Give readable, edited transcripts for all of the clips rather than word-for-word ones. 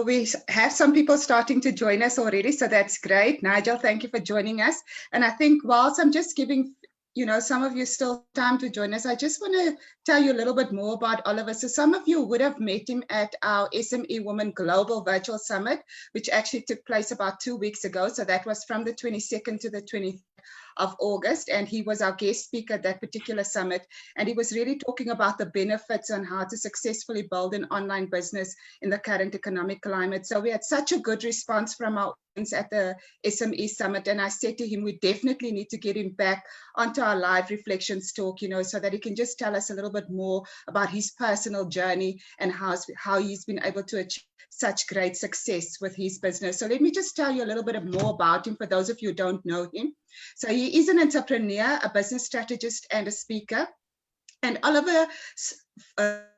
we have some people starting to join us already, so that's great. Nigel, thank you for joining us. And I think whilst I'm just giving some of you still time to join us, I just want to tell you a little bit more about Oliver. So some of you would have met him at our SME Women Global Virtual Summit, which actually took place about 2 weeks ago. So that was from the 22nd to the 20th of August, and he was our guest speaker at that particular summit, and he was really talking about the benefits on how to successfully build an online business in the current economic climate. So we had such a good response from our audience at the SME Summit, and I said to him, we definitely need to get him back onto our live reflections talk, so that he can just tell us a little bit more about his personal journey and how he's been able to achieve such great success with his business. So let me just tell you a little bit more about him for those of you who don't know him. So he is an entrepreneur, a business strategist, and a speaker. And Oliver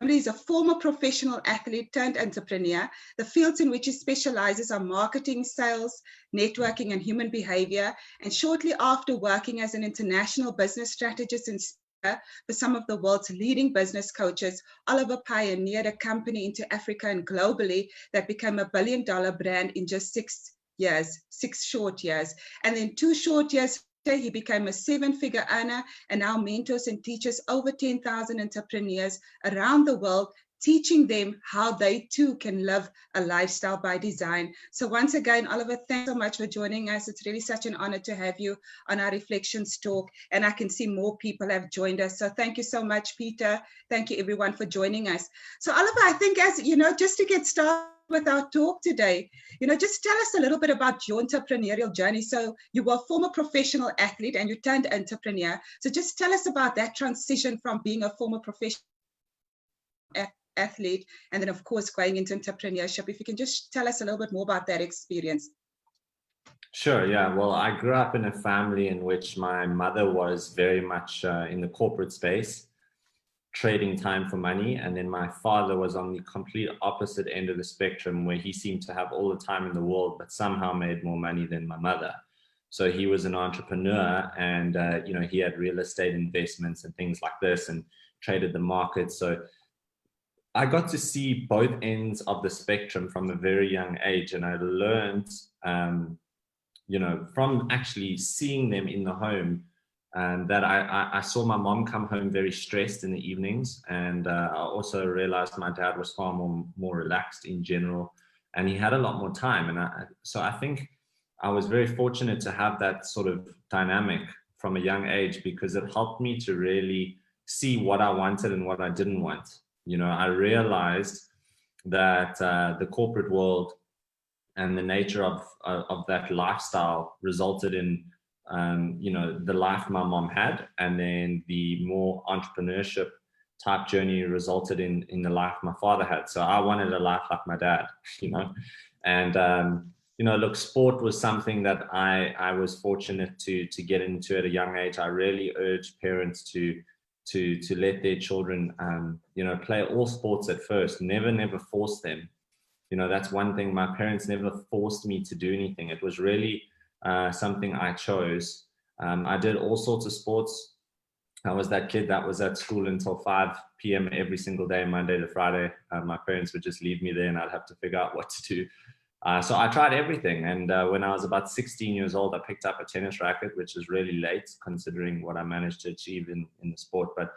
is a former professional athlete turned entrepreneur. The fields in which he specializes are marketing, sales, networking, and human behavior. And shortly after working as an international business strategist and for some of the world's leading business coaches, Oliver pioneered a company into Africa and globally that became a billion-dollar brand in just 6 short years. And then 2 short years later, he became a 7-figure earner and now mentors and teaches over 10,000 entrepreneurs around the world, teaching them how they too can live a lifestyle by design. So once again, Oliver, thanks so much for joining us. It's really such an honor to have you on our Reflections Talk, and I can see more people have joined us. So thank you so much, Peter. Thank you everyone for joining us. So Oliver, I think just to get started with our talk today, just tell us a little bit about your entrepreneurial journey. So you were a former professional athlete and you turned entrepreneur. So just tell us about that transition from being a former professional athlete and then of course going into entrepreneurship. If you can just tell us a little bit more about that experience. Sure, yeah. Well, I grew up in a family in which my mother was very much in the corporate space, trading time for money, and then my father was on the complete opposite end of the spectrum, where he seemed to have all the time in the world but somehow made more money than my mother. So he was an entrepreneur, and he had real estate investments and things like this and traded the market. So I got to see both ends of the spectrum from a very young age, and I learned, from actually seeing them in the home, that I saw my mom come home very stressed in the evenings, and I also realized my dad was far more relaxed in general, and he had a lot more time. And so I think I was very fortunate to have that sort of dynamic from a young age, because it helped me to really see what I wanted and what I didn't want. I realized that the corporate world and the nature of that lifestyle resulted in, the life my mom had, and then the more entrepreneurship type journey resulted in the life my father had. So I wanted a life like my dad, and, look, sport was something that I was fortunate to get into at a young age. I really urge parents to let their children, play all sports at first. Never force them. That's one thing. My parents never forced me to do anything. It was really something I chose. I did all sorts of sports. I was that kid that was at school until 5 p.m. every single day, Monday to Friday. My parents would just leave me there and I'd have to figure out what to do. So I tried everything. And when I was about 16 years old, I picked up a tennis racket, which is really late considering what I managed to achieve in the sport. But,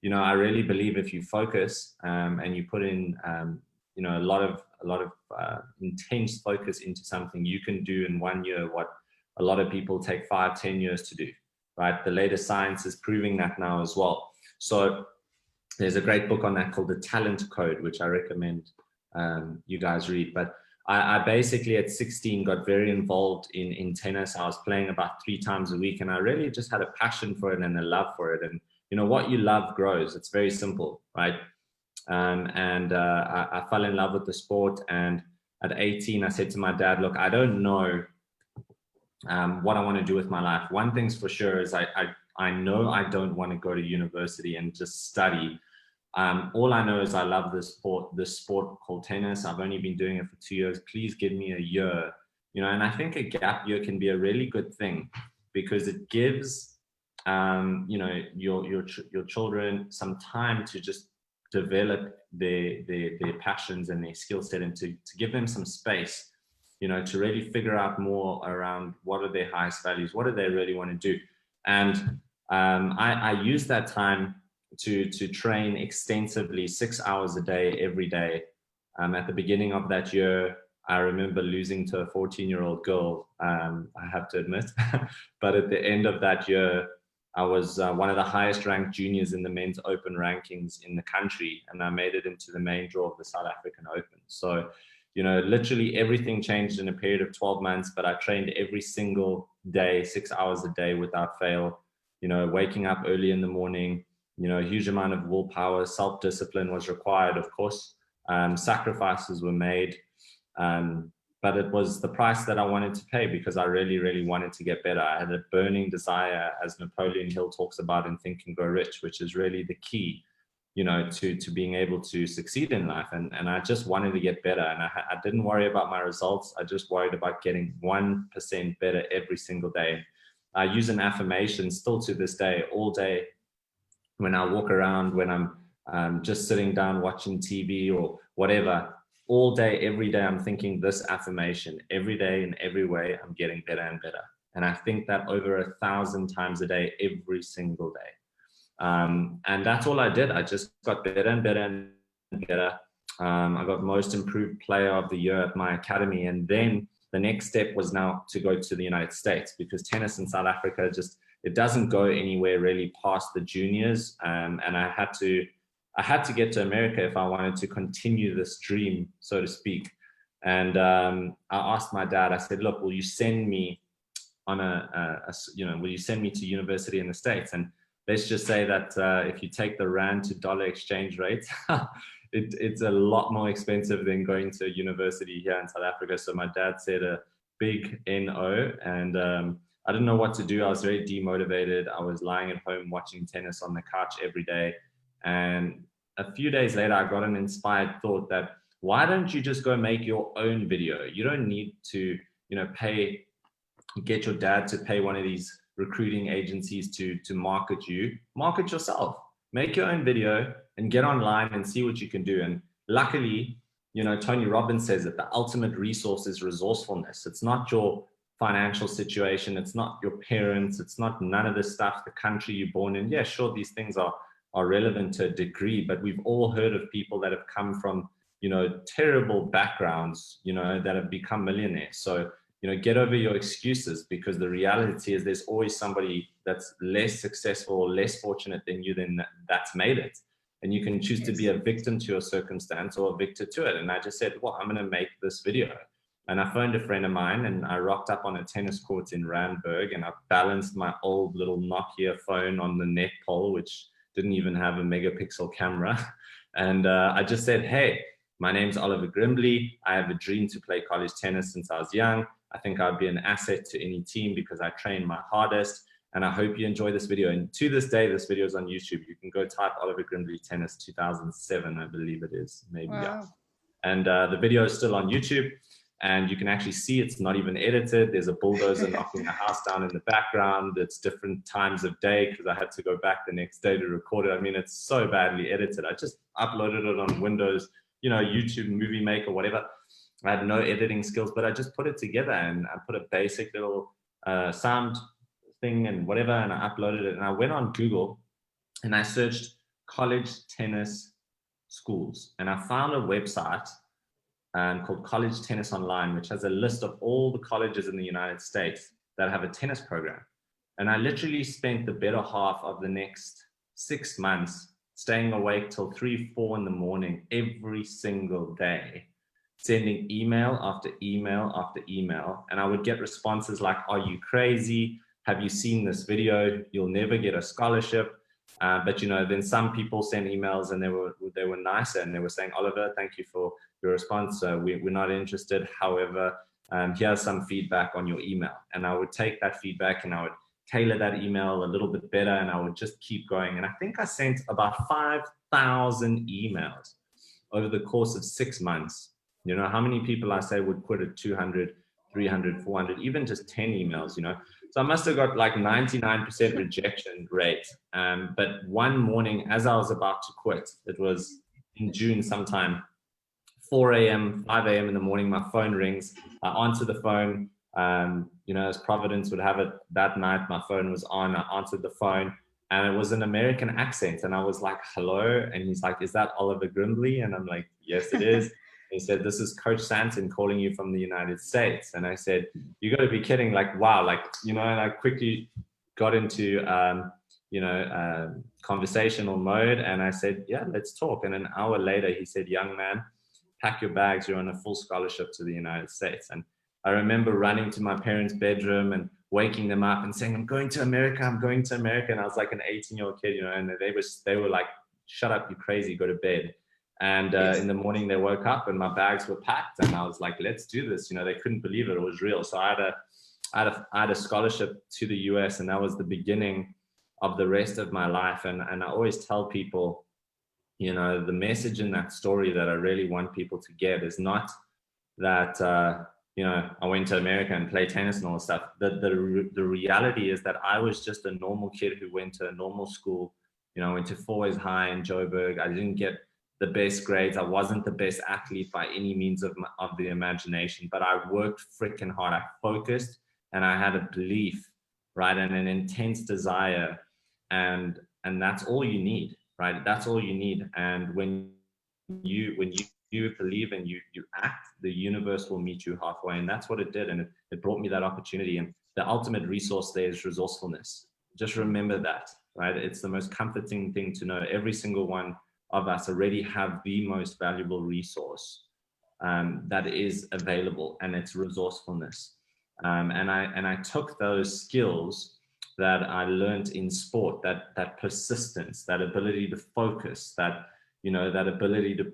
I really believe if you focus and you put in, a lot of intense focus into something, you can do in 1 year what a lot of people take 5-10 years to do, right? The latest science is proving that now as well. So there's a great book on that called The Talent Code, which I recommend you guys read. But I basically at 16 got very involved in tennis. I was playing about 3 times a week, and I really just had a passion for it and a love for it. And what you love grows. It's very simple, right? I fell in love with the sport. And at 18, I said to my dad, look, I don't know what I want to do with my life. One thing's for sure is I know I don't want to go to university and just study. All I know is I love this sport called tennis. I've only been doing it for 2 years. Please give me a year, and I think a gap year can be a really good thing, because it gives, your children some time to just develop their passions and their skill set, and to give them some space, you know, to really figure out more around what are their highest values, what do they really want to do. And I use that time to train extensively, 6 hours a day, every day. At the beginning of that year, I remember losing to a 14-year-old girl, I have to admit. But at the end of that year, I was one of the highest ranked juniors in the men's open rankings in the country, and I made it into the main draw of the South African Open. So, you know, literally everything changed in a period of 12 months, but I trained every single day, 6 hours a day without fail, you know, waking up early in the morning, you know, a huge amount of willpower, self-discipline was required, of course. Sacrifices were made, but it was the price that I wanted to pay, because I really, really wanted to get better. I had a burning desire, as Napoleon Hill talks about in Think and Grow Rich, which is really the key, you know, to being able to succeed in life. And I just wanted to get better, and I didn't worry about my results. I just worried about getting 1% better every single day. I use an affirmation still to this day, all day, when I walk around, when I'm just sitting down watching TV or whatever. All day, every day, I'm thinking this affirmation. Every day, in every way, I'm getting better and better. And I think that over 1,000 times a day, every single day. And that's all I did. I just got better and better and better. I got most improved player of the year at my academy. And then the next step was now to go to the United States, because tennis in South Africa it doesn't go anywhere really past the juniors. And I had to get to America if I wanted to continue this dream, so to speak. And I asked my dad, I said, look, will you send me on will you send me to university in the States? And let's just say that if you take the rand to dollar exchange rate, it's a lot more expensive than going to university here in South Africa. So my dad said a big no, and I didn't know what to do. I was very demotivated. I was lying at home watching tennis on the couch every day. And a few days later, I got an inspired thought that, why don't you just go make your own video? You don't need to, you know, get your dad to pay one of these recruiting agencies to market you. Market yourself. Make your own video and get online and see what you can do. And luckily, you know, Tony Robbins says that the ultimate resource is resourcefulness. It's not your financial situation. It's not your parents. It's not none of this stuff, the country you're born in. Yeah, sure, these things are relevant to a degree, but we've all heard of people that have come from, you know, terrible backgrounds, you know, that have become millionaires. So, you know, get over your excuses, because the reality is there's always somebody that's less successful or less fortunate than you that's made it. And you can choose to be a victim to your circumstance or a victor to it. And I just said, well, I'm going to make this video. And I phoned a friend of mine, and I rocked up on a tennis court in Randburg, and I balanced my old little Nokia phone on the net pole, which didn't even have a megapixel camera. And I just said, hey, my name's Oliver Grimbly. I have a dream to play college tennis since I was young. I think I'd be an asset to any team because I train my hardest. And I hope you enjoy this video. And to this day, this video is on YouTube. You can go type Oliver Grimbly Tennis 2007, I believe it is. Maybe, wow. Yeah. And the video is still on YouTube. And you can actually see it's not even edited. There's a bulldozer knocking a house down in the background. It's different times of day because I had to go back the next day to record it. I mean, it's so badly edited. I just uploaded it on Windows, you know, YouTube, Movie Maker, whatever. I had no editing skills, but I just put it together, and I put a basic little sound thing and whatever, and I uploaded it. And I went on Google and I searched college tennis schools, and I found a website called College Tennis Online, which has a list of all the colleges in the United States that have a tennis program. And I literally spent the better half of the next 6 months staying awake till 3, 4 in the morning every single day, sending email after email after email. And I would get responses like, are you crazy? Have you seen this video? You'll never get a scholarship. But, you know, then some people sent emails and they were nicer, and they were saying, Oliver, thank you for your response. We're not interested. However, here's some feedback on your email. And I would take that feedback and I would tailor that email a little bit better, and I would just keep going. And I think I sent about 5,000 emails over the course of 6 months. You know, how many people I say would quit at 200, 300, 400, even just 10 emails, you know. So I must have got like 99% rejection rate. But one morning, as I was about to quit, it was in June sometime, 4 a.m., 5 a.m. in the morning, my phone rings. I answer the phone. You know, as Providence would have it, that night my phone was on. I answered the phone, and it was an American accent. And I was like, hello. And he's like, is that Oliver Grimbly? And I'm like, yes, it is. He said, this is Coach Santon calling you from the United States. And I said, you got to be kidding. Like, wow. Like, you know, and I quickly got into, conversational mode. And I said, yeah, let's talk. And an hour later, he said, young man, pack your bags. You're on a full scholarship to the United States. And I remember running to my parents' bedroom and waking them up and saying, I'm going to America. I'm going to America. And I was like an 18-year-old kid, you know, and they were like, shut up, you crazy, go to bed. And in the morning they woke up and my bags were packed, and I was like, let's do this. You know, they couldn't believe it. It was real. So I had a scholarship to the US, and that was the beginning of the rest of my life. And I always tell people, you know, the message in that story that I really want people to get is not that, you know, I went to America and played tennis and all that stuff. The reality is that I was just a normal kid who went to a normal school. You know, I went to Fourways High in Joburg. I didn't get the best grades. I wasn't the best athlete by any means of the imagination, but I worked freaking hard. I focused, and I had a belief, right, and an intense desire, and that's all you need, right? That's all you need. And when you believe and you act, the universe will meet you halfway. And that's what it did. And it brought me that opportunity. And the ultimate resource there is resourcefulness. Just remember that, right? It's the most comforting thing to know. Every single one of us already have the most valuable resource that is available, and it's resourcefulness. And I took those skills that I learned in sport, that persistence, that ability to focus, that, you know, that ability to,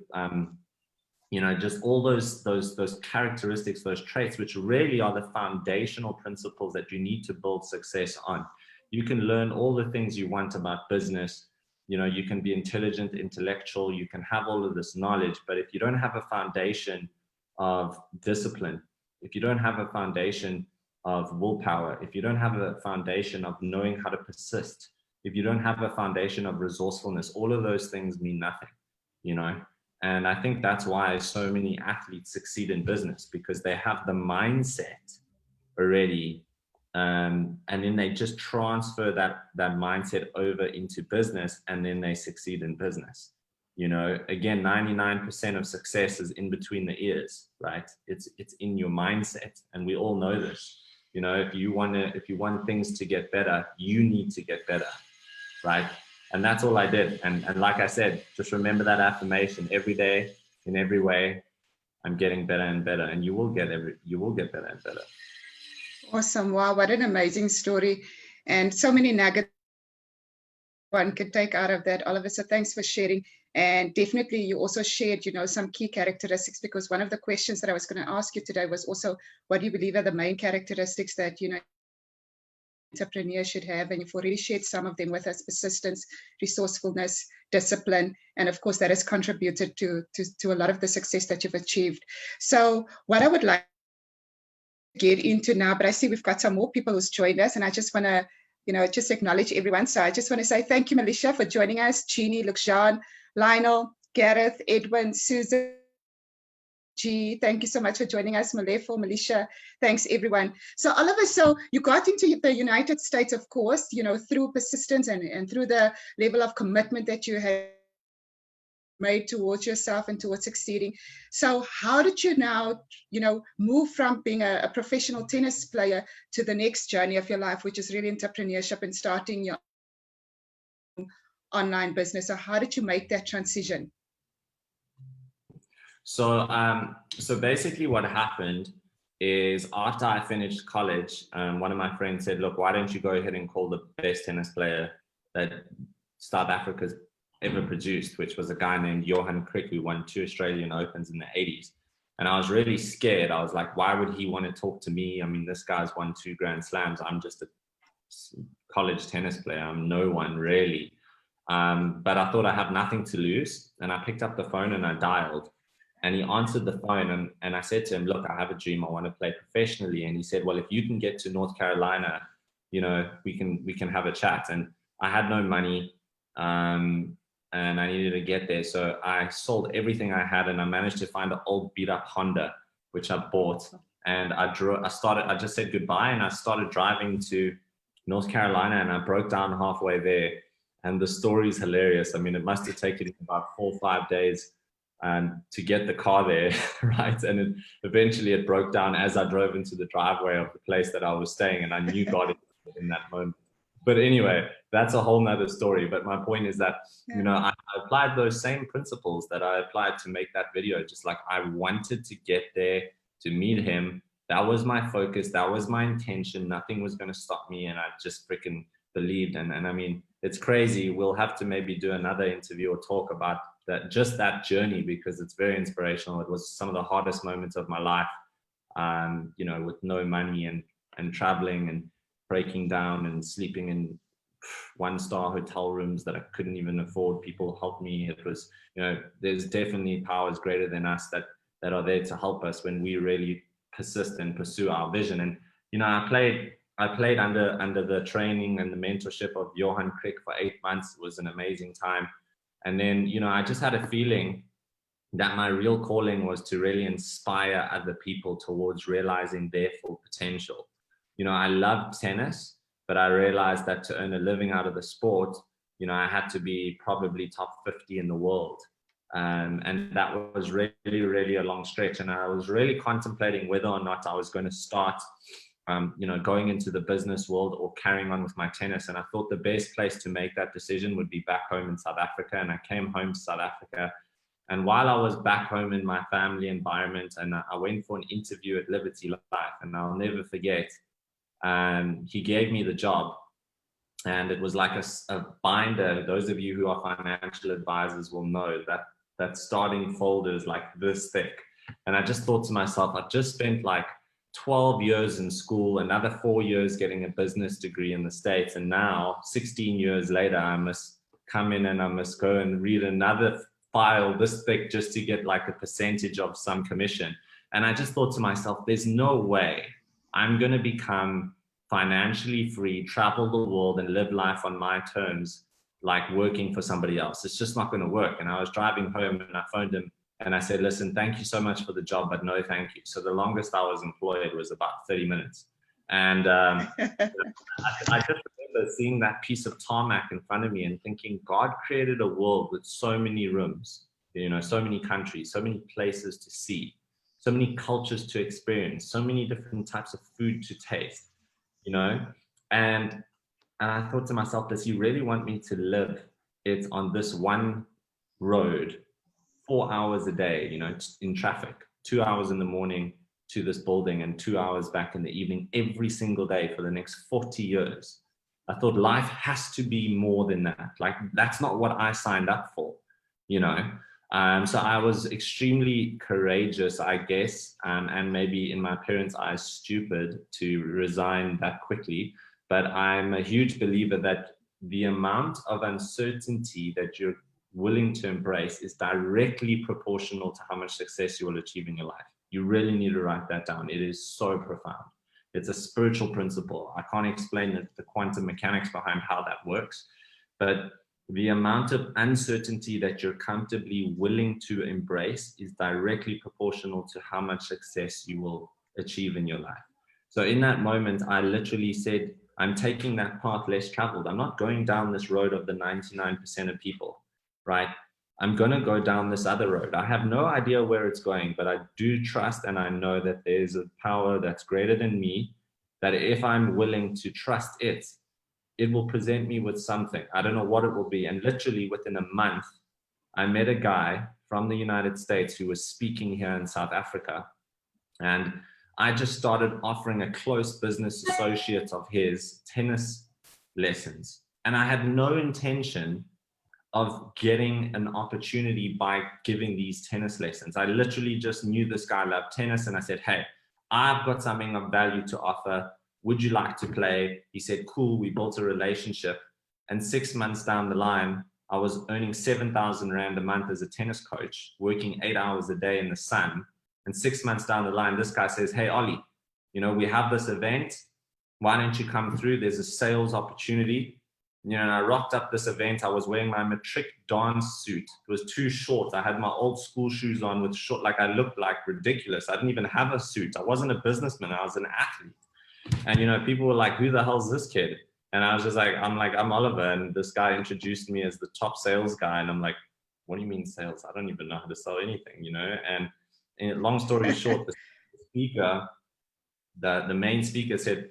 you know, just all those characteristics, those traits, which really are the foundational principles that you need to build success on. You can learn all the things you want about business. You know, you can be intelligent, intellectual, you can have all of this knowledge, but if you don't have a foundation of discipline, if you don't have a foundation of willpower, if you don't have a foundation of knowing how to persist, if you don't have a foundation of resourcefulness, all of those things mean nothing, you know? And I think that's why so many athletes succeed in business, because they have the mindset already. And then they just transfer that mindset over into business, and then they succeed in business. You know, again, 99% of success is in between the ears, right? It's in your mindset, and we all know this. You know, if you want things to get better, you need to get better, right? And that's all I did. And like I said, just remember that affirmation every day, in every way. I'm getting better and better, and you will get better and better. Awesome. Wow, what an amazing story. And so many nuggets one could take out of that, Oliver. So thanks for sharing. And definitely you also shared, you know, some key characteristics, because one of the questions that I was going to ask you today was also, what do you believe are the main characteristics that, you know, entrepreneurs should have? And you've already shared some of them with us: persistence, resourcefulness, discipline, and of course that has contributed to a lot of the success that you've achieved. So what I would like to get into now, but I see we've got some more people who's joined us, and I just want to, you know, just acknowledge everyone. So I just want to say thank you, Militia, for joining us. Jeannie, Luxan, Lionel, Gareth, Edwin, Susan, G, thank you so much for joining us. Malefo, Militia, thanks everyone. So Oliver, so you got into the United States, of course, you know, through persistence and through the level of commitment that you had made towards yourself and towards succeeding. So how did you now, you know, move from being a professional tennis player to the next journey of your life, which is really entrepreneurship and starting your online business? So how did you make that transition? So basically what happened is, after I finished college, one of my friends said, look, why don't you go ahead and call the best tennis player that South Africa's ever produced, which was a guy named Johan Crick, who won 2 Australian Opens in the 80s. And I was really scared. I was like, why would he want to talk to me? I mean, this guy's won 2 Grand Slams. I'm just a college tennis player. I'm no one really. But I thought I have nothing to lose. And I picked up the phone and I dialed. And he answered the phone, and I said to him, look, I have a dream. I want to play professionally. And he said, well, if you can get to North Carolina, you know, we can have a chat. And I had no money. and I needed to get there. So I sold everything I had, and I managed to find an old beat up Honda, which I bought. And I just said goodbye, and I started driving to North Carolina, and I broke down halfway there. And the story is hilarious. I mean, it must have taken about 4 or 5 days to get the car there, right? And eventually it broke down as I drove into the driveway of the place that I was staying, and I knew God in that moment. But anyway, that's a whole nother story. But my point is that, you know, I applied those same principles that I applied to make that video. Just like I wanted to get there to meet him. That was my focus. That was my intention. Nothing was going to stop me. And I just freaking believed. And I mean, it's crazy. We'll have to maybe do another interview or talk about that, just that journey, because it's very inspirational. It was some of the hardest moments of my life, you know, with no money and traveling and breaking down and sleeping in 1-star hotel rooms that I couldn't even afford. People helped me. It was, you know, there's definitely powers greater than us that are there to help us when we really persist and pursue our vision. And, you know, I played under the training and the mentorship of Johan Crick for 8 months. It was an amazing time. And then, you know, I just had a feeling that my real calling was to really inspire other people towards realizing their full potential. You know, I loved tennis, but I realized that to earn a living out of the sport, you know, I had to be probably top 50 in the world. And that was really, really a long stretch. And I was really contemplating whether or not I was going to start, you know, going into the business world or carrying on with my tennis. And I thought the best place to make that decision would be back home in South Africa. And I came home to South Africa. And while I was back home in my family environment, and I went for an interview at Liberty Life, and I'll never forget, he gave me the job, and it was like a binder. Those of you who are financial advisors will know that starting folder is like this thick. And I just thought to myself, I've just spent like 12 years in school, another 4 years getting a business degree in the States, and now 16 years later, I must come in and I must go and read another file this thick just to get like a percentage of some commission. And I just thought to myself, there's no way I'm going to become financially free, travel the world and live life on my terms, like working for somebody else. It's just not going to work. And I was driving home and I phoned him and I said, listen, thank you so much for the job, but no, thank you. So the longest I was employed was about 30 minutes. And I just remember seeing that piece of tarmac in front of me and thinking, God created a world with so many rooms, you know, so many countries, so many places to see, so many cultures to experience, so many different types of food to taste, you know. And I thought to myself, does he really want me to live it on this one road 4 hours a day, you know, in traffic, 2 hours in the morning to this building and 2 hours back in the evening every single day for the next 40 years? I thought life has to be more than that. Like, that's not what I signed up for, you know. So I was extremely courageous, I guess, and maybe in my parents' eyes, stupid to resign that quickly. But I'm a huge believer that the amount of uncertainty that you're willing to embrace is directly proportional to how much success you will achieve in your life. You really need to write that down. It is so profound. It's a spiritual principle. I can't explain the quantum mechanics behind how that works, but the amount of uncertainty that you're comfortably willing to embrace is directly proportional to how much success you will achieve in your life. So in that moment, I literally said, I'm taking that path less traveled. I'm not going down this road of the 99% of people, right? I'm going to go down this other road. I have no idea where it's going, but I do trust and I know that there's a power that's greater than me, that if I'm willing to trust it, it will present me with something. I don't know what it will be. And literally within a month, I met a guy from the United States who was speaking here in South Africa. And I just started offering a close business associate of his tennis lessons. And I had no intention of getting an opportunity by giving these tennis lessons. I literally just knew this guy loved tennis, and I said, hey, I've got something of value to offer. Would you like to play? He said, cool. We built a relationship. And 6 months down the line, I was earning 7,000 Rand a month as a tennis coach, working 8 hours a day in the sun. And 6 months down the line, this guy says, hey, Ollie, you know, we have this event. Why don't you come through? There's a sales opportunity. You know, and I rocked up this event. I was wearing my matric dance suit. It was too short. I had my old school shoes on with short, like I looked like ridiculous. I didn't even have a suit. I wasn't a businessman. I was an athlete. And, you know, people were like, who the hell's this kid? And I was just like, I'm Oliver. And this guy introduced me as the top sales guy. And I'm like, what do you mean sales? I don't even know how to sell anything, you know? And long story short, the speaker, the main speaker said,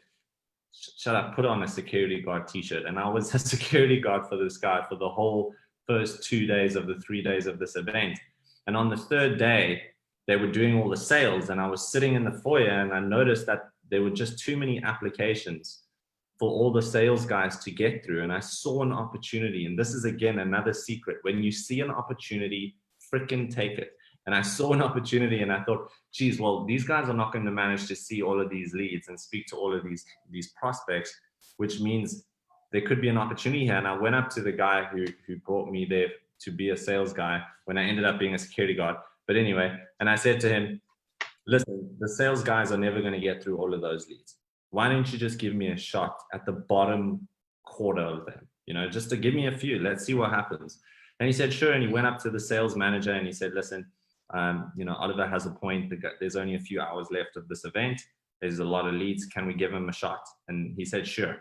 shut up, put on a security guard t-shirt. And I was a security guard for this guy for the whole first 2 days of the 3 days of this event. And on the third day, they were doing all the sales, and I was sitting in the foyer, and I noticed that there were just too many applications for all the sales guys to get through. And I saw an opportunity, and this is again another secret. When you see an opportunity, freaking take it. And I saw an opportunity, and I thought, geez, well, these guys are not going to manage to see all of these leads and speak to all of these prospects, which means there could be an opportunity here. And I went up to the guy who brought me there to be a sales guy when I ended up being a security guard. But anyway, and I said to him, listen, the sales guys are never going to get through all of those leads. Why don't you just give me a shot at the bottom quarter of them? You know, just to give me a few, let's see what happens. And he said, sure. And he went up to the sales manager and he said, listen, you know, Oliver has a point. There's only a few hours left of this event. There's a lot of leads. Can we give him a shot? And he said, sure.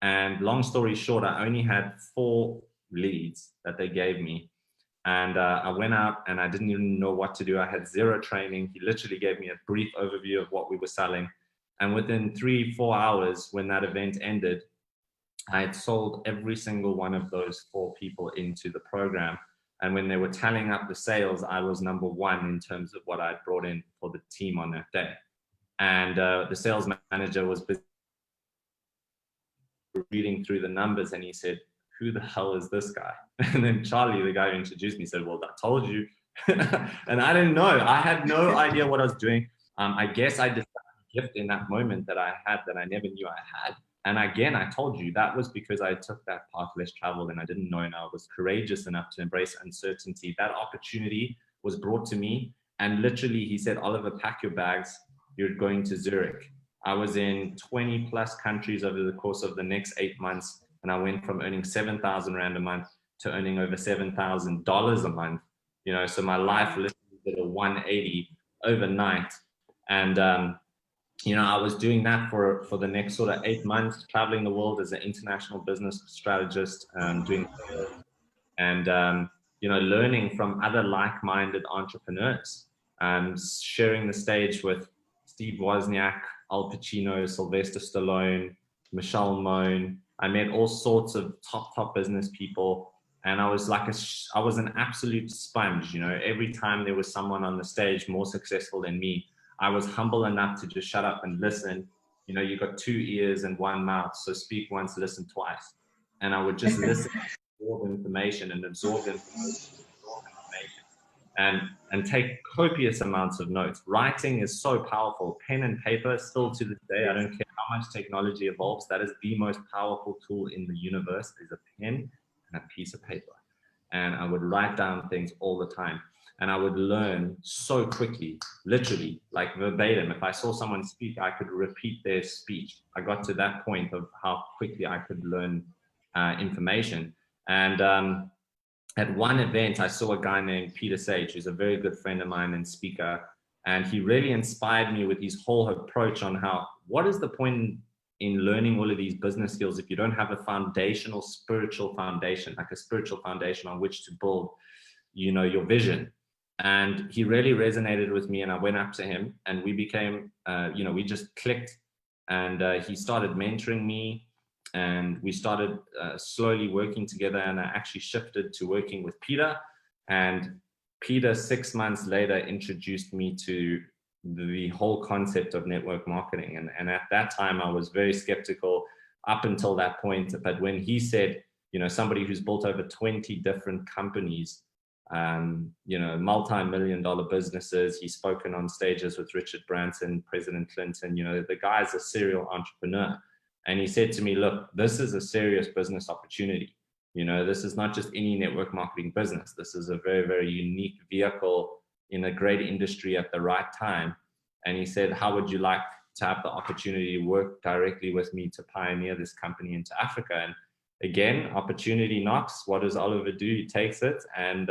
And long story short, I only had 4 leads that they gave me. And I went out and I didn't even know what to do. I had 0 training. He literally gave me a brief overview of what we were selling. And within 3-4 hours, when that event ended, I had sold every single one of those 4 people into the program. And when they were tallying up the sales, I was number 1 in terms of what I'd brought in for the team on that day. And the sales manager was busy reading through the numbers, and he said, who the hell is this guy? And then Charlie, the guy who introduced me, said, well, I told you. And I didn't know. I had no idea what I was doing. I guess I just had a gift in that moment that I had that I never knew I had. And again, I told you that was because I took that path less traveled and I didn't know, and I was courageous enough to embrace uncertainty. That opportunity was brought to me, and literally he said, Oliver, pack your bags, you're going to Zurich. I was in 20 plus countries over the course of the next 8 months, and I went from earning 7,000 Rand a month to earning over $7,000 a month. You know, so my life literally did a 180 overnight. And you know, I was doing that for the next sort of 8 months, traveling the world as an international business strategist, doing and you know, learning from other like-minded entrepreneurs, sharing the stage with Steve Wozniak, Al Pacino, Sylvester Stallone, Michelle Mone. I met all sorts of top business people, and I was like I was an absolute sponge. You know, every time there was someone on the stage more successful than me, I was humble enough to just shut up and listen. You know, you got 2 ears and 1 mouth, so speak once, listen twice. And I would just listen, absorb information and take copious amounts of notes. Writing is so powerful. Pen and paper, still to this day, I don't care how much technology evolves, that is the most powerful tool in the universe, is a pen and a piece of paper. And I would write down things all the time. And I would learn so quickly, literally, like verbatim. If I saw someone speak, I could repeat their speech. I got to that point of how quickly I could learn information. And at one event, I saw a guy named Peter Sage, who's a very good friend of mine and speaker. And he really inspired me with his whole approach on how, what is the point in learning all of these business skills if you don't have a foundational spiritual foundation, like a spiritual foundation on which to build, you know, your vision. And he really resonated with me, and I went up to him and we became, you know, we just clicked, and he started mentoring me, and we started slowly working together. And I actually shifted to working with Peter, and Peter 6 months later introduced me to the whole concept of network marketing. And at that time I was very skeptical up until that point. But when he said, you know, somebody who's built over 20 different companies, you know, multi-million-dollar businesses. He's spoken on stages with Richard Branson, President Clinton. You know, the guy's a serial entrepreneur. And he said to me, look, this is a serious business opportunity. You know, this is not just any network marketing business. This is a very, very unique vehicle in a great industry at the right time. And he said, how would you like to have the opportunity to work directly with me to pioneer this company into Africa? again, opportunity knocks. What does Oliver do? He takes it. And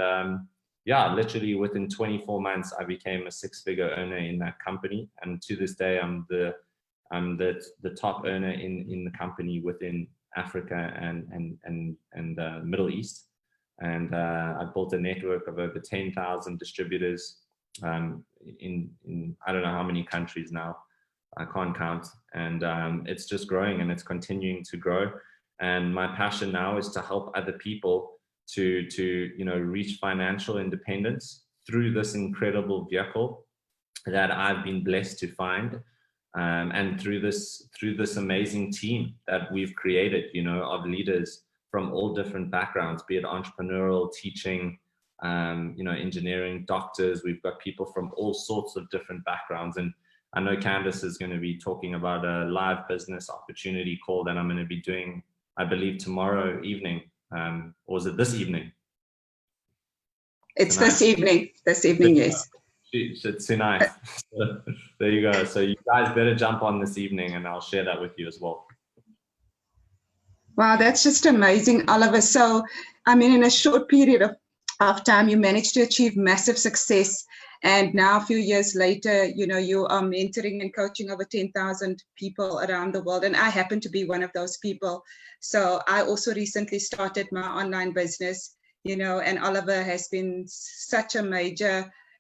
yeah, literally within 24 months, I became a 6-figure earner in that company. And to this day, I'm the top earner in the company within Africa and Middle East. And I built a network of over 10,000 distributors in I don't know how many countries now. I can't count. And it's just growing, and it's continuing to grow. And my passion now is to help other people to reach financial independence through this incredible vehicle that I've been blessed to find, and through this amazing team that we've created, of leaders from all different backgrounds, be it entrepreneurial, teaching, engineering, doctors. We've got people from all sorts of different backgrounds. And I know Candice is going to be talking about a live business opportunity call that I'm going to be doing, I believe, tomorrow evening. Or is it this evening? It's tonight. This evening, yes. It's tonight. So, there you go. So you guys better jump on this evening, and I'll share that with you as well. Wow, that's just amazing, Oliver. So, I mean, in a short period of time, you managed to achieve massive success. And now, a few years later, you are mentoring and coaching over 10,000 people around the world. And I happen to be one of those people. So I also recently started my online business, and Oliver has been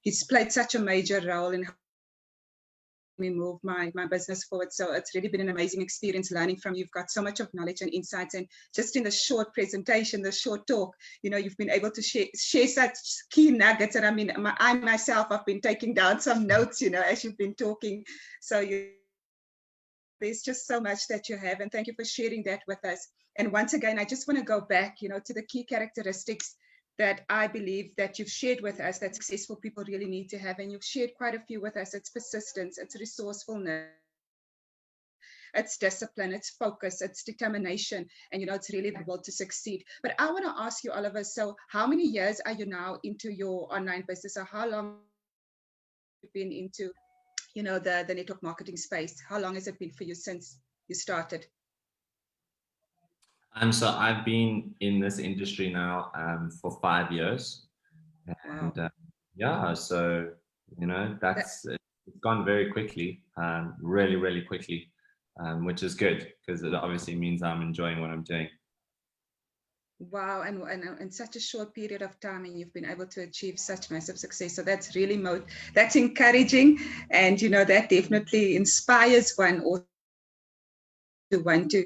he's played such a major role in me move my business forward. So it's really been an amazing experience learning from you. You've got so much of knowledge and insights, and just in the short presentation, the short talk, you've been able to share such key nuggets. And I mean, I myself have been taking down some notes, as you've been talking. So there's just so much that you have, and thank you for sharing that with us. And once again, I just want to go back, to the key characteristics that I believe that you've shared with us that successful people really need to have. And you've shared quite a few with us. It's persistence, it's resourcefulness, it's discipline, it's focus, it's determination. And, it's really the will to succeed. But I want to ask you, Oliver, so how many years are you now into your online business? Or how long have you been into, the network marketing space? How long has it been for you since you started? So I've been in this industry now for 5 years, and Wow. yeah, so it's gone very quickly, really, really quickly, which is good because it obviously means I'm enjoying what I'm doing. Wow, and in such a short period of time, and you've been able to achieve such massive success. So that's really that's encouraging, and that definitely inspires one or to want to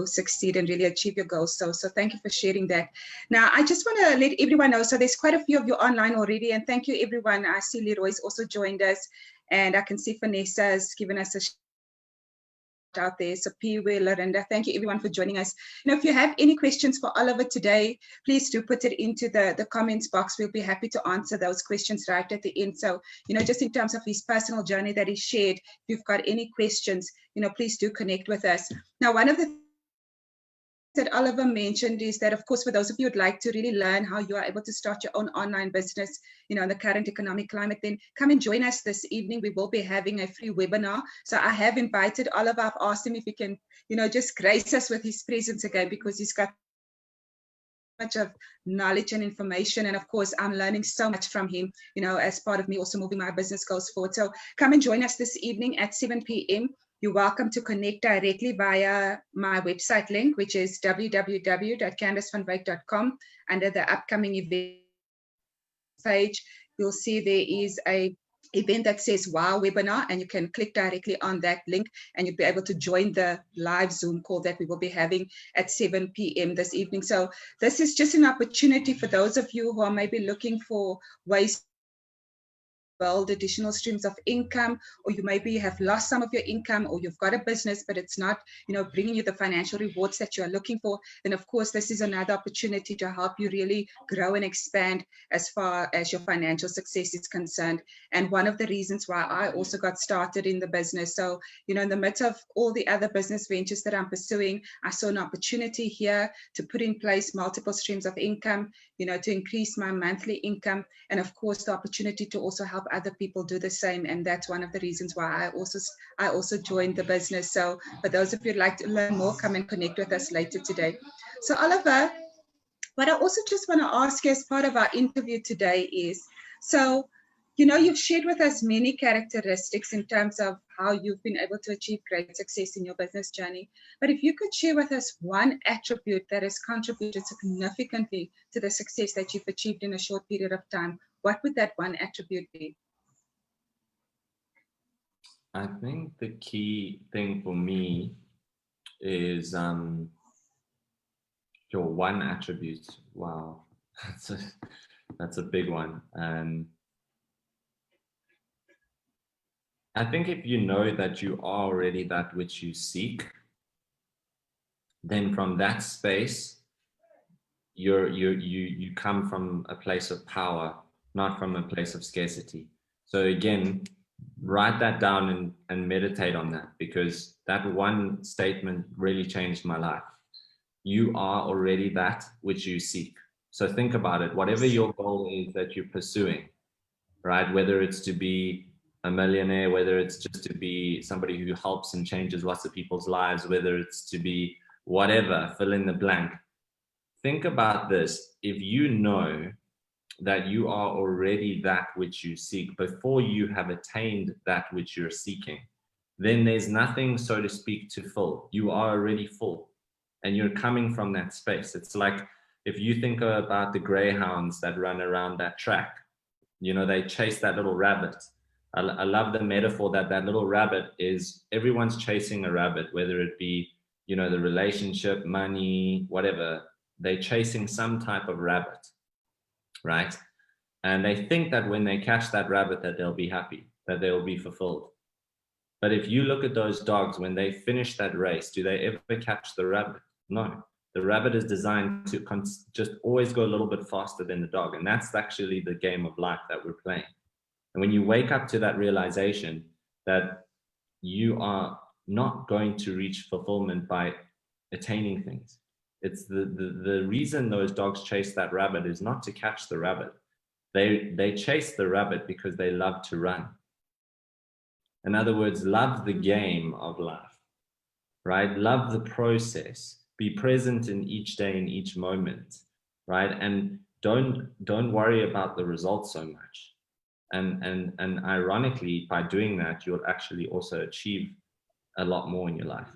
succeed and really achieve your goals. So thank you for sharing that. Now I just want to let everyone know, so there's quite a few of you online already, and thank you everyone. I see Leroy's also joined us, and I can see Vanessa has given us a out there. So P-Way, Lorinda, thank you everyone for joining us. If you have any questions for Oliver today, please do put it into the comments box. We'll be happy to answer those questions right at the end. So just in terms of his personal journey that he shared, if you've got any questions, please do connect with us. Now, one of the that Oliver mentioned is that, of course, for those of you who'd like to really learn how you are able to start your own online business, in the current economic climate, then come and join us this evening. We will be having a free webinar. So I have invited Oliver. I've asked him if he can, just grace us with his presence again, because he's got much of knowledge and information. And of course, I'm learning so much from him, as part of me also moving my business goals forward. So come and join us this evening at 7 p.m. You're welcome to connect directly via my website link, which is www.candicevandwyk.com. Under the upcoming event page, you'll see there is a event that says WOW webinar, and you can click directly on that link and you'll be able to join the live Zoom call that we will be having at 7 p.m. this evening. So this is just an opportunity for those of you who are maybe looking for ways build additional streams of income, or you maybe have lost some of your income, or you've got a business but it's not bringing you the financial rewards that you're looking for, then of course this is another opportunity to help you really grow and expand as far as your financial success is concerned. And one of the reasons why I also got started in the business, so in the midst of all the other business ventures that I'm pursuing, I saw an opportunity here to put in place multiple streams of income, to increase my monthly income, and of course the opportunity to also help other people do the same. And that's one of the reasons why I also joined the business. So for those of you who'd like to learn more, come and connect with us later today. So Oliver, what I also just want to ask you as part of our interview today is, so, you've shared with us many characteristics in terms of how you've been able to achieve great success in your business journey. But if you could share with us one attribute that has contributed significantly to the success that you've achieved in a short period of time, what would that one attribute be? I think the key thing for me is your one attribute. Wow, that's a big one. I think if you know that you are already that which you seek, then from that space, you come from a place of power, not from a place of scarcity. So again, write that down and meditate on that, because that one statement really changed my life. You are already that which you seek. So think about it. Whatever your goal is that you're pursuing, right? Whether it's to be a millionaire, whether it's just to be somebody who helps and changes lots of people's lives, whether it's to be whatever, fill in the blank. Think about this. If you know that you are already that which you seek before you have attained that which you're seeking, then there's nothing, so to speak, to fill. You are already full and you're coming from that space. It's like if you think about the greyhounds that run around that track, they chase that little rabbit. I love the metaphor that little rabbit is, everyone's chasing a rabbit, whether it be, the relationship, money, whatever. They're chasing some type of rabbit, right? And they think that when they catch that rabbit, that they'll be happy, that they'll be fulfilled. But if you look at those dogs, when they finish that race, do they ever catch the rabbit? No. The rabbit is designed to just always go a little bit faster than the dog. And that's actually the game of life that we're playing. And when you wake up to that realization that you are not going to reach fulfillment by attaining things, it's the reason those dogs chase that rabbit is not to catch the rabbit. They chase the rabbit because they love to run. In other words, love the game of life, right? Love the process. Be present in each day, in each moment, right? And don't worry about the results so much. And ironically, by doing that, you'll actually also achieve a lot more in your life.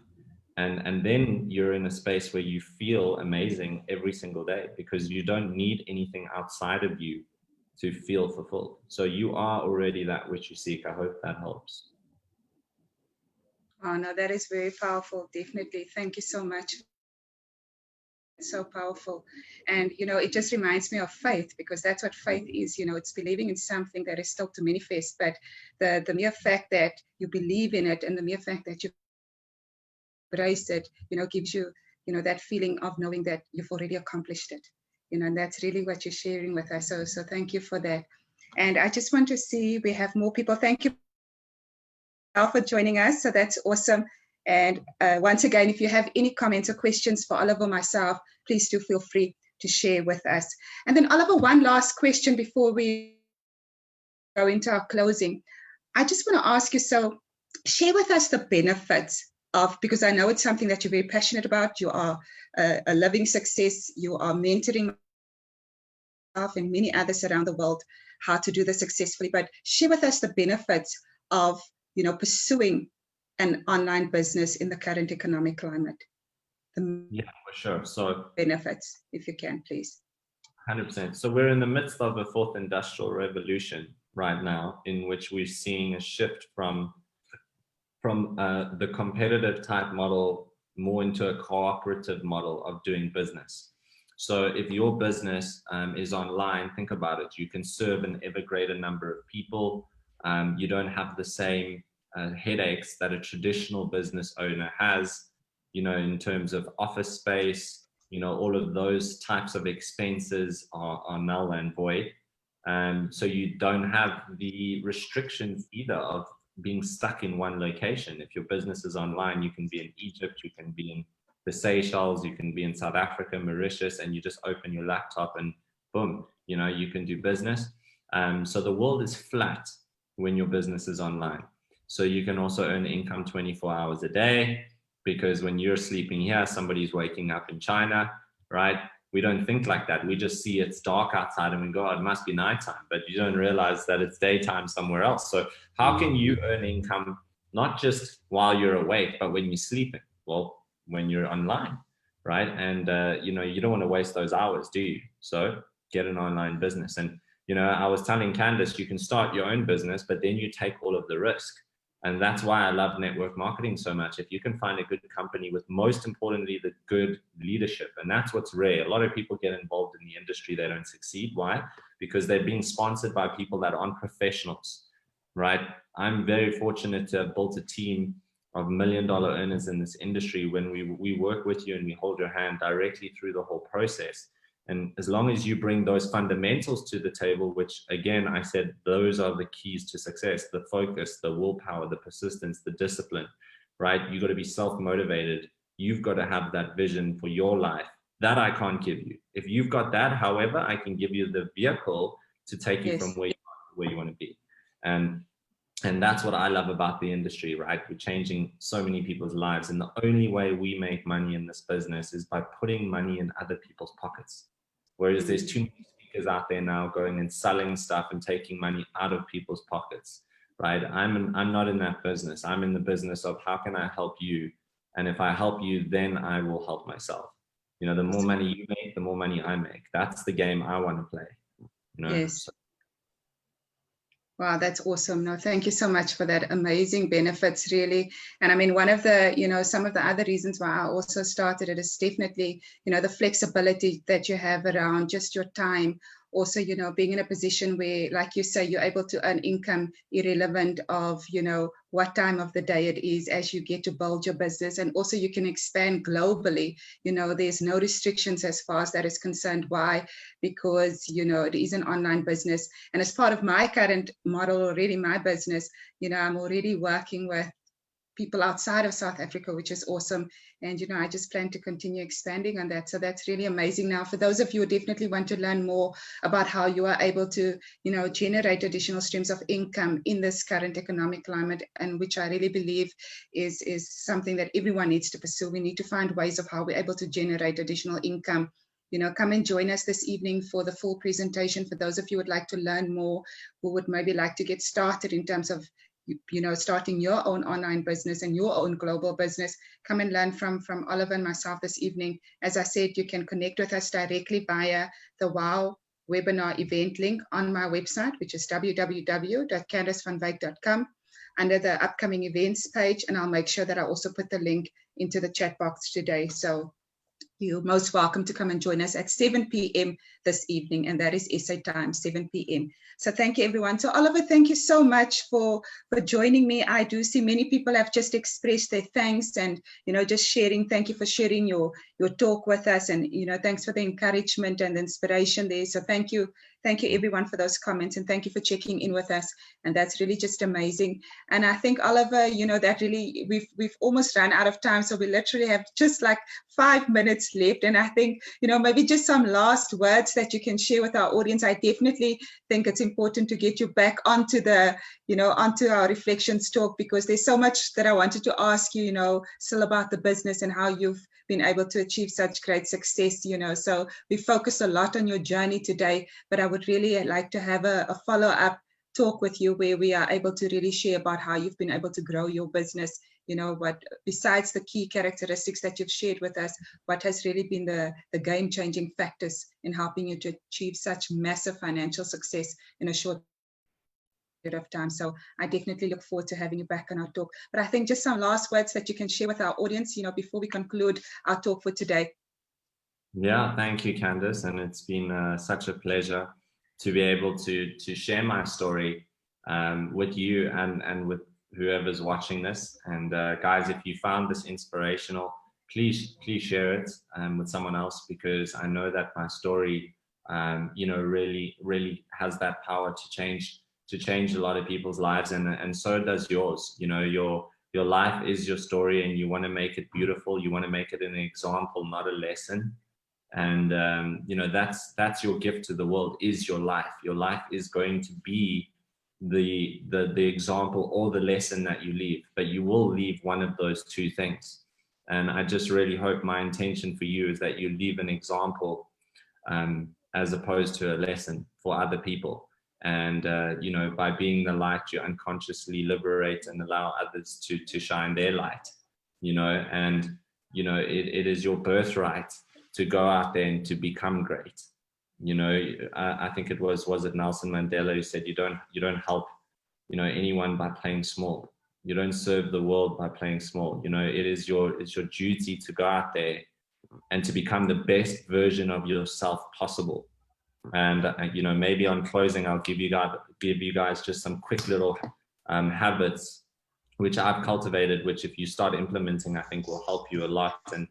And then you're in a space where you feel amazing every single day, because you don't need anything outside of you to feel fulfilled. So you are already that which you seek. I hope that helps. Oh, no, that is very powerful. Definitely. Thank you so much. It's so powerful. And, it just reminds me of faith, because that's what faith is. It's believing in something that is still to manifest. But the mere fact that you believe in it, and the mere fact that you embrace it, gives you, that feeling of knowing that you've already accomplished it. And that's really what you're sharing with us. So thank you for that. And I just want to see, we have more people. Thank you for joining us. So that's awesome. And once again, if you have any comments or questions for Oliver or myself, please do feel free to share with us. And then Oliver, one last question before we go into our closing. I just want to ask you, so share with us the benefits of, because I know it's something that you're very passionate about. You are a living success. You are mentoring and many others around the world how to do this successfully. But share with us the benefits of, pursuing an online business in the current economic climate. Yeah, for sure. So benefits, if you can, please. 100%. So we're in the midst of a fourth industrial revolution right now, in which we're seeing a shift from the competitive type model more into a cooperative model of doing business. So if your business is online, think about it. You can serve an ever greater number of people. You don't have the same headaches that a traditional business owner has, in terms of office space, all of those types of expenses are null and void. So you don't have the restrictions either of being stuck in one location. If your business is online, you can be in Egypt, you can be in the Seychelles, you can be in South Africa, Mauritius, and you just open your laptop and boom, you can do business. So the world is flat when your business is online. So you can also earn income 24 hours a day, because when you're sleeping here, somebody's waking up in China, right? We don't think like that. We just see it's dark outside and we go, oh, it must be nighttime, but you don't realize that it's daytime somewhere else. So how can you earn income, not just while you're awake, but when you're sleeping? Well, when you're online, right? And, you don't want to waste those hours, do you? So get an online business. And, I was telling Candice, you can start your own business, but then you take all of the risk. And that's why I love network marketing so much. If you can find a good company with, most importantly, the good leadership, and that's what's rare. A lot of people get involved in the industry, they don't succeed. Why? Because they're being sponsored by people that aren't professionals, right? I'm very fortunate to have built a team of $1 million earners in this industry. When we work with you and we hold your hand directly through the whole process. And as long as you bring those fundamentals to the table, which again, I said, those are the keys to success: the focus, the willpower, the persistence, the discipline, right? You got to be self-motivated. You've got to have that vision for your life that I can't give you. If you've got that, however, I can give you the vehicle to take you from where you want to be. And that's what I love about the industry, right? We're changing so many people's lives. And the only way we make money in this business is by putting money in other people's pockets. Whereas there's too many speakers out there now going and selling stuff and taking money out of people's pockets, right? I'm not in that business. I'm in the business of how can I help you? And if I help you, then I will help myself. The more money you make, the more money I make. That's the game I want to play. Yes. Wow, that's awesome. No, thank you so much for that. Amazing benefits, really. And I mean, one of the, some of the other reasons why I also started it is definitely, the flexibility that you have around just your time. Also, being in a position where, like you say, you're able to earn income irrelevant of, what time of the day it is as you get to build your business. And also you can expand globally. There's no restrictions as far as that is concerned. Why? Because, it is an online business. And as part of my current model already, my business, I'm already working with people outside of South Africa, which is awesome. And, I just plan to continue expanding on that. So that's really amazing. Now, for those of you who definitely want to learn more about how you are able to, generate additional streams of income in this current economic climate, and which I really believe is something that everyone needs to pursue. We need to find ways of how we're able to generate additional income. Come and join us this evening for the full presentation. For those of you who would like to learn more, who would maybe like to get started in terms of starting your own online business and your own global business, come and learn from Oliver and myself this evening. As I said, you can connect with us directly via the WOW webinar event link on my website, which is www.candicevanwyk.com, under the upcoming events page. And I'll make sure that I also put the link into the chat box today. So you're most welcome to come and join us at 7 p.m. this evening, and that is SA time, 7 p.m. So thank you, everyone. So Oliver, thank you so much for joining me. I do see many people have just expressed their thanks and, just sharing. Thank you for sharing your talk with us, and, thanks for the encouragement and the inspiration there. So thank you everyone for those comments, and thank you for checking in with us. And that's really just amazing. And I think, Oliver, that really, we've almost run out of time. So we literally have just like 5 minutes left. And I think, maybe just some last words that you can share with our audience. I definitely think it's important to get you back onto the, onto our reflections talk, because there's so much that I wanted to ask you, still about the business and how you've been able to achieve such great success, so we focus a lot on your journey today, but I would really like to have a follow-up talk with you where we are able to really share about how you've been able to grow your business, what, besides the key characteristics that you've shared with us, what has really been the game-changing factors in helping you to achieve such massive financial success in a short of time. So I definitely look forward to having you back on our talk. But I think just some last words that you can share with our audience, before we conclude our talk for today. Yeah, thank you, Candice. And it's been such a pleasure to be able to share my story with you and with whoever's watching this. And guys, if you found this inspirational, please share it with someone else, because I know that my story, really has that power to change a lot of people's lives, and so does yours. Your life is your story, and you want to make it beautiful. You want to make it an example, not a lesson. And that's your gift to the world, is your life. Your life is going to be the example or the lesson that you leave, but you will leave one of those two things. And I just really hope, my intention for you is that you leave an example as opposed to a lesson for other people. And, you know, by being the light, you unconsciously liberate and allow others to shine their light, you know, and, you know, it is your birthright to go out there and to become great. You know, I think it was it Nelson Mandela who said, you don't help, you know, anyone by playing small. You don't serve the world by playing small. You know, it's your duty to go out there and to become the best version of yourself possible. And you know, maybe on closing, I'll give you guys just some quick little habits which I've cultivated, which if you start implementing, I think will help you a lot. And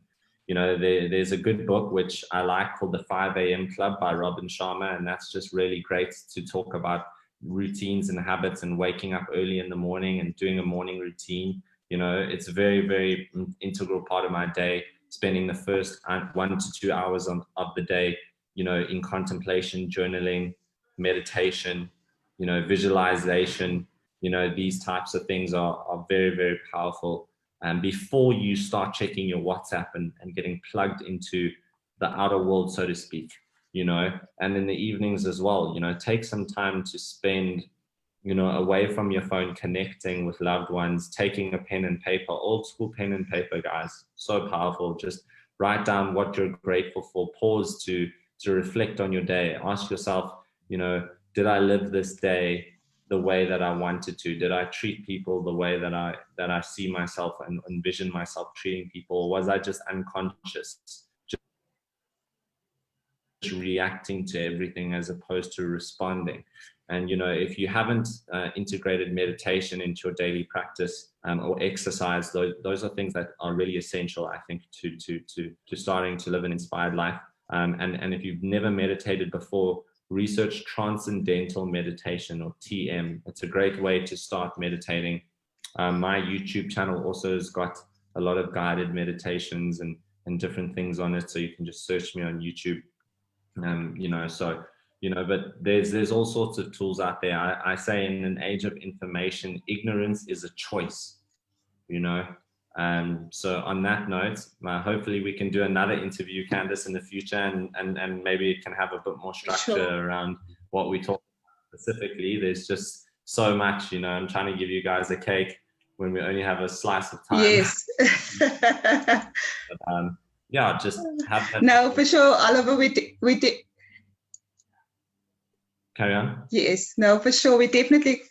you know, there's a good book which I like called The 5 a.m. Club by Robin Sharma, and that's just really great to talk about routines and habits and waking up early in the morning and doing a morning routine. You know, it's a very, very integral part of my day, spending the first 1 to 2 hours of the day, you know, in contemplation, journaling, meditation, you know, visualization. You know, these types of things are very, very powerful. And before you start checking your WhatsApp and getting plugged into the outer world, so to speak, you know, and in the evenings as well, you know, take some time to spend, you know, away from your phone, connecting with loved ones, taking a pen and paper, old school pen and paper, guys, so powerful. Just write down what you're grateful for, pause to reflect on your day, ask yourself, you know, did I live this day the way that I wanted to? Did I treat people the way that I see myself and envision myself treating people? Or was I just unconscious, just reacting to everything as opposed to responding? And you know, if you haven't integrated meditation into your daily practice or exercise, those are things that are really essential, I think, to starting to live an inspired life. And if you've never meditated before, research Transcendental Meditation, or TM. It's a great way to start meditating. My YouTube channel also has got a lot of guided meditations and different things on it, so you can just search me on YouTube. You know, so, you know, but there's all sorts of tools out there. I say, in an age of information, ignorance is a choice, you know. So on that note, hopefully we can do another interview, Candice, in the future, and maybe it can have a bit more structure around what we talk about specifically. There's just so much, you know. I'm trying to give you guys a cake when we only have a slice of time. Yes. But, yeah, just have that. No, for sure, Oliver, we did. Carry on. Yes, no, for sure. We're definitely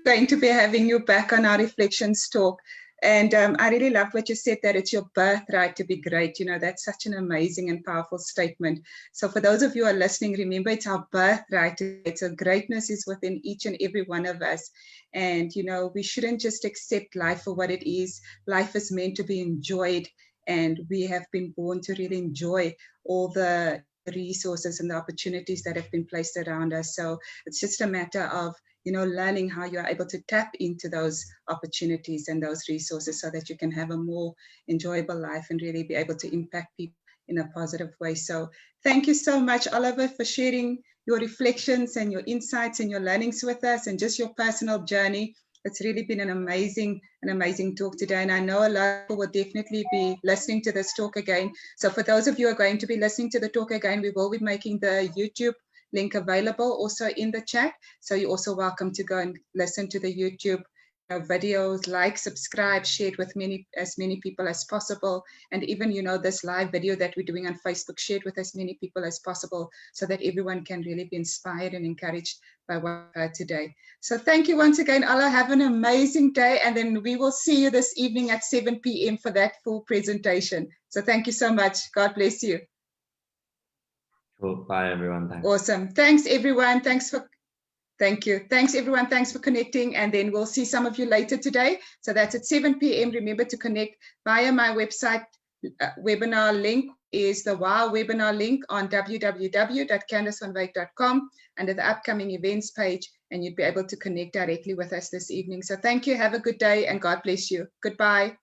going to be having you back on our reflections talk. And I really love what you said, that it's your birthright to be great. You know, that's such an amazing and powerful statement. So for those of you who are listening, remember, it's our birthright. So greatness is within each and every one of us. And, you know, we shouldn't just accept life for what it is. Life is meant to be enjoyed. And we have been born to really enjoy all the resources and the opportunities that have been placed around us. So it's just a matter of, you know, learning how you're able to tap into those opportunities and those resources so that you can have a more enjoyable life and really be able to impact people in a positive way. So thank you so much, Oliver, for sharing your reflections and your insights and your learnings with us, and just your personal journey. It's really been an amazing talk today. And I know a lot of people will definitely be listening to this talk again. So for those of you who are going to be listening to the talk again, we will be making the YouTube link available also in the chat. So you're also welcome to go and listen to the YouTube videos, like, subscribe, share it with as many people as possible. And even, you know, this live video that we're doing on Facebook, share it with as many people as possible, so that everyone can really be inspired and encouraged by what we heard today. So thank you once again, Allah. Have an amazing day. And then we will see you this evening at 7 p.m. for that full presentation. So thank you so much. God bless you. Cool. Bye, everyone. Thanks. Awesome. Thanks, everyone. Thank you. Thanks, everyone. Thanks for connecting. And then we'll see some of you later today. So that's at 7 p.m. Remember to connect via my website. Webinar link is the WOW webinar link on www.candicevanwyk.com under the upcoming events page, and you'd be able to connect directly with us this evening. So thank you. Have a good day, and God bless you. Goodbye.